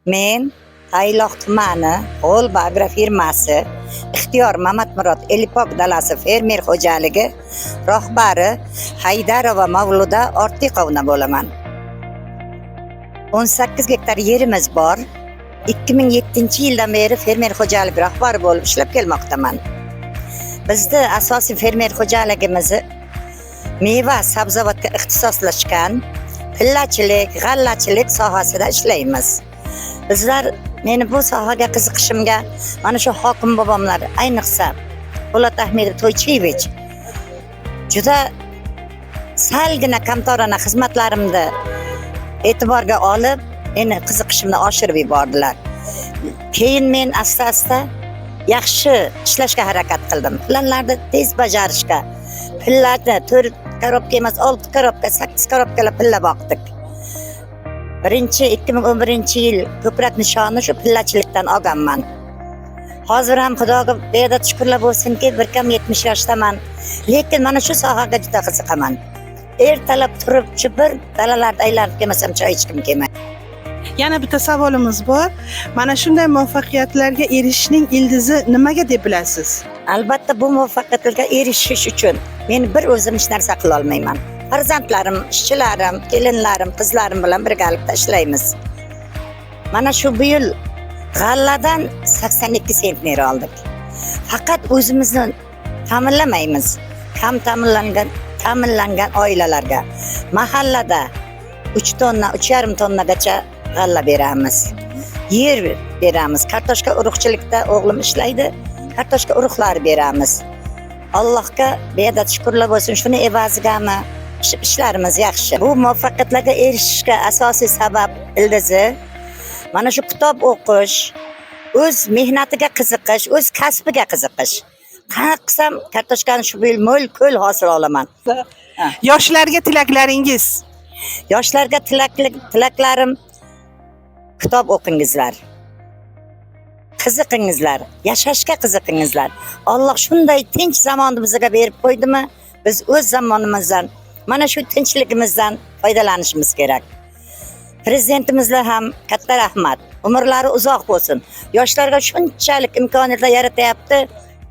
Men Tayloq tumani G'olba agrofirmasi Ixtiyor Mamatmurod Elipok dalasi fermer xo'jaligi rahbari Haydarova Mavluda Ortiqovna bo'laman. 18 gektar yerimiz bor. 2007-yildan beri fermer xo'jaligi rahbari bo'lib ishlab kelmoqdaman. Bizda asosiy fermer xo'jaligimizni meva sabzavotga ixtisoslashgan pillachilik, g'allachilik sohasida ishlaymiz. Bizlar meni bu sohaga qiziqishimga mana shu hokim bobomlar, ayniqsa Po'lat Ahmedov To'ychiyevich juda salgina kamtorona xizmatlarimni e'tiborga olib, meni qiziqishimni oshirib yubordilar. Keyin men asta-asta yaxshi ishlashga harakat qildim. Planlarni tez bajarishga, pillarni 4 korobka emas, 6 korobka, 8 korobkalar pilla boqdik. 2011-yil ko'krak nishoni shu pillachilikdan olganman. Hozir ham Xudoga beadad shukrlar bo'lsinki, bir kam 70 yoshdaman. Lekin mana shu sohaga juda qiziqaman. Ertalab turib, shu bir dalalarda aylanib kelmasam choy ichkim kelmaydi. Yana bitta savolimiz bor. Mana shunday muvaffaqiyatlarga erishishning ildizi nimaga deb bilasiz? Albatta bu muvaffaqiyatlarga erishish uchun men bir o'zim hech narsa qila olmayman. Farzandlarim, ishchilarim, kelinlarim, qizlarim bilan birgalikda ishlaymiz. Mana shu bu yil g'alladan 82 sentner oldik. Faqat o'zimizni ta'minlamaymiz. Kam ta'minlangan oilalarga mahallada 3 tonna, 3,5 tonnagacha g'alla beramiz. Yer beramiz. Kartoshka urug'chilikda o'g'lim ishlaydi. Kartoshka urug'lari beramiz. Allohga beadad shukrlar bo'lsin. Shuni evazigami ishlarimiz yaxshi. Bu muvaffaqiyatlarga erishishga asosiy sabab ildizi mana shu kitob o'qish, o'z mehnatiga qiziqish, o'z kasbiga qiziqish. Qanaqa qilsam kartoshkani shu yil mo'l-ko'l hosil olaman. Yoshlarga tilaklaringiz? Yoshlarga tilaklarim kitob o'qingizlar. Qiziqingizlar, yashashga qiziqingizlar. Alloh shunday tinch zamonni bizga berib qo'ydimi? Biz o'z zamonimizdan, mana shu tinchligimizdan foydalanishimiz kerak. Prezidentimizga ham katta rahmat. Umrlari uzoq bo'lsin. Yoshlarga shunchalik imkoniyatlar yaratyapti.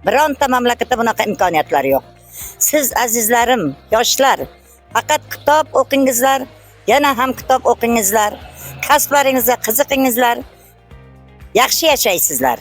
Bironta mamlakatda bunaqa imkoniyatlar yo'q. Siz azizlarim, yoshlar, faqat kitob o'qingizlar, yana ham kitob o'qingizlar. Kasblaringizga qiziqingizlar. Yaxshi yashaysizlar.